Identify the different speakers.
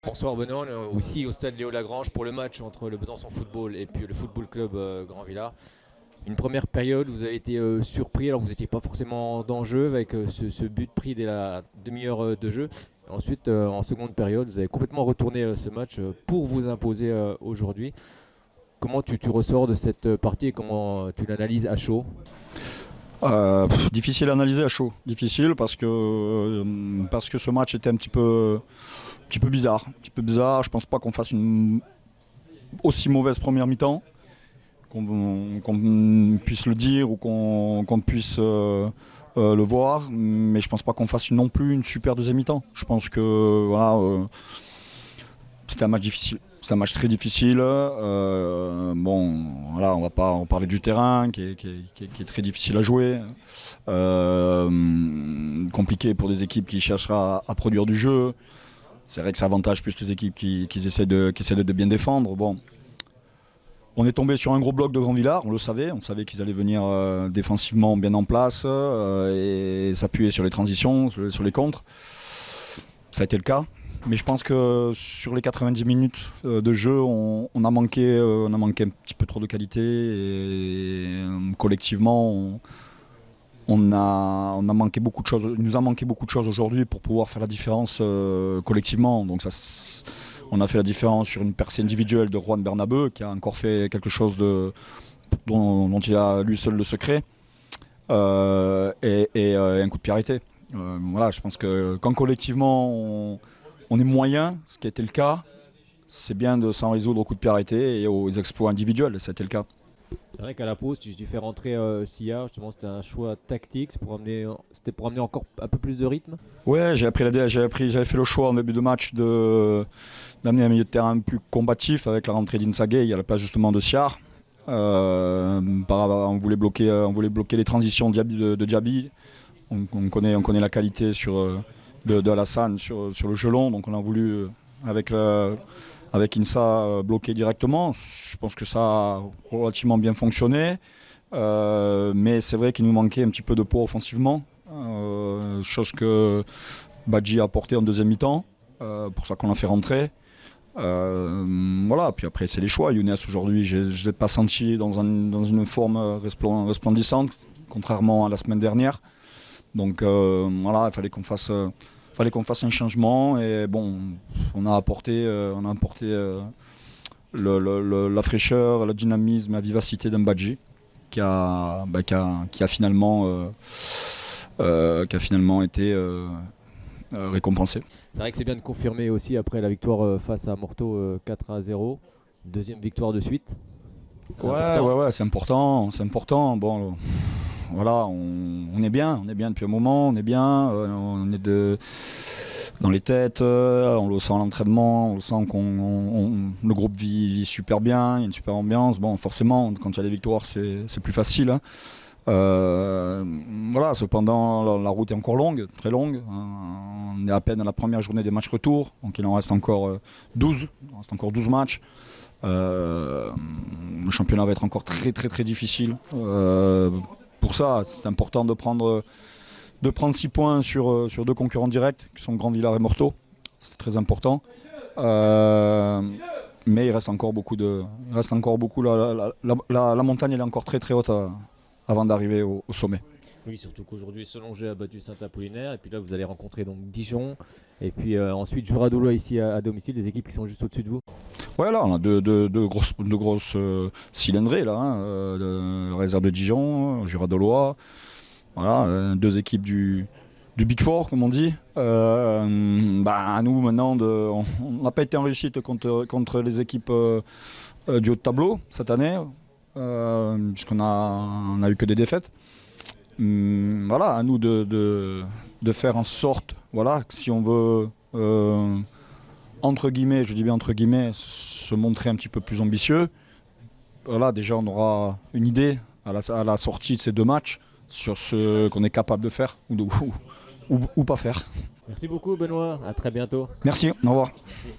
Speaker 1: Bonsoir Benoît, on est aussi au stade Léo Lagrange pour le match entre le Besançon Football et puis le Football Club Grand Villard. Une première période, vous avez été surpris, alors vous n'étiez pas forcément dans le jeu avec ce but pris dès la demi-heure de jeu. Ensuite, en seconde période, vous avez complètement retourné ce match pour vous imposer aujourd'hui. Comment tu ressors de cette partie et comment tu l'analyses à chaud?
Speaker 2: Difficile à analyser à chaud. Difficile parce que ce match était un petit peu bizarre. Je pense pas qu'on fasse une aussi mauvaise première mi-temps, qu'on puisse le dire ou qu'on puisse le voir. Mais je pense pas qu'on fasse non plus une super deuxième mi-temps. Je pense que c'était un match difficile. C'est un match très difficile. On va pas en parler du terrain qui est très difficile à jouer. Compliqué pour des équipes qui cherchent à produire du jeu. C'est vrai que ça avantage plus les équipes qui essaient de bien défendre. Bon. On est tombé sur un gros bloc de Grand Villard, on savait qu'ils allaient venir défensivement bien en place et s'appuyer sur les transitions, sur les contres. Ça a été le cas. Mais je pense que sur les 90 minutes de jeu, on a manqué un petit peu trop de qualité et collectivement, on a manqué beaucoup de choses. Il nous a manqué beaucoup de choses aujourd'hui pour pouvoir faire la différence collectivement. Donc on a fait la différence sur une percée individuelle de Juan Bernabeu qui a encore fait quelque chose dont il a lui seul le secret et un coup de pied arrêté. Je pense que quand collectivement on est moyen, ce qui a été le cas, c'est bien de s'en résoudre aux coups de pied arrêtés et aux exploits individuels, ça a été le cas.
Speaker 1: C'est vrai qu'à la pause, tu fais rentrer Silla, justement c'était un choix tactique, c'était pour amener encore un peu plus de rythme.
Speaker 2: Ouais, j'avais fait le choix en début de match d'amener un milieu de terrain plus combatif avec la rentrée d'Insaguet à la place justement de Siar. On voulait bloquer les transitions de Diaby. On connaît la qualité de Alassane sur le jeu long, donc on a voulu avec Insa bloquer directement. Je pense que ça a relativement bien fonctionné, mais c'est vrai qu'il nous manquait un petit peu de poids offensivement, chose que Badji a apporté en deuxième mi-temps, pour ça qu'on l'a fait rentrer. Puis après c'est les choix. Younes aujourd'hui, je ne l'ai pas senti dans une forme resplendissante, contrairement à la semaine dernière. Donc il fallait qu'on fasse un changement et bon, on a apporté la fraîcheur, le dynamisme, la vivacité d'un Badji qui a finalement été récompensé.
Speaker 1: C'est vrai que c'est bien de confirmer aussi après la victoire face à Morteau 4-0, deuxième victoire de suite.
Speaker 2: C'est important. Bon, on est bien depuis un moment, on est bien, on est dans les têtes, on le sent à l'entraînement, on le sent le groupe vit super bien, il y a une super ambiance. Bon, forcément, quand il y a des victoires, c'est plus facile. Hein. Cependant, la route est encore longue, très longue. On est à peine à la première journée des matchs retour, donc il en reste encore 12. Il reste encore 12 matchs. Le championnat va être encore très très très difficile. Pour ça, c'est important de prendre 6 points sur 2 concurrents directs, qui sont Grand Villard et Morteau. C'est très important. Mais il reste encore beaucoup. La montagne elle est encore très très haute avant d'arriver au sommet.
Speaker 1: Oui, surtout qu'aujourd'hui, Solonger a battu Saint-Apollinaire. Et puis là, vous allez rencontrer donc Dijon. Et puis ensuite, Juradoula ici à domicile, des équipes qui sont juste au-dessus de vous.
Speaker 2: Ouais, là, on a deux grosses cylindrées, là. De réserve de Dijon, Juradolois. Voilà, 2 équipes du Big Four, comme on dit. À nous, maintenant, on n'a pas été en réussite contre les équipes du haut de tableau cette année, puisqu'on a eu que des défaites. À nous de faire en sorte, que si on veut, entre guillemets, je dis bien entre guillemets, se montrer un petit peu plus ambitieux, déjà on aura une idée à la sortie de ces 2 matchs sur ce qu'on est capable de faire ou pas faire.
Speaker 1: Merci beaucoup Benoît, à très bientôt.
Speaker 2: Merci, au revoir.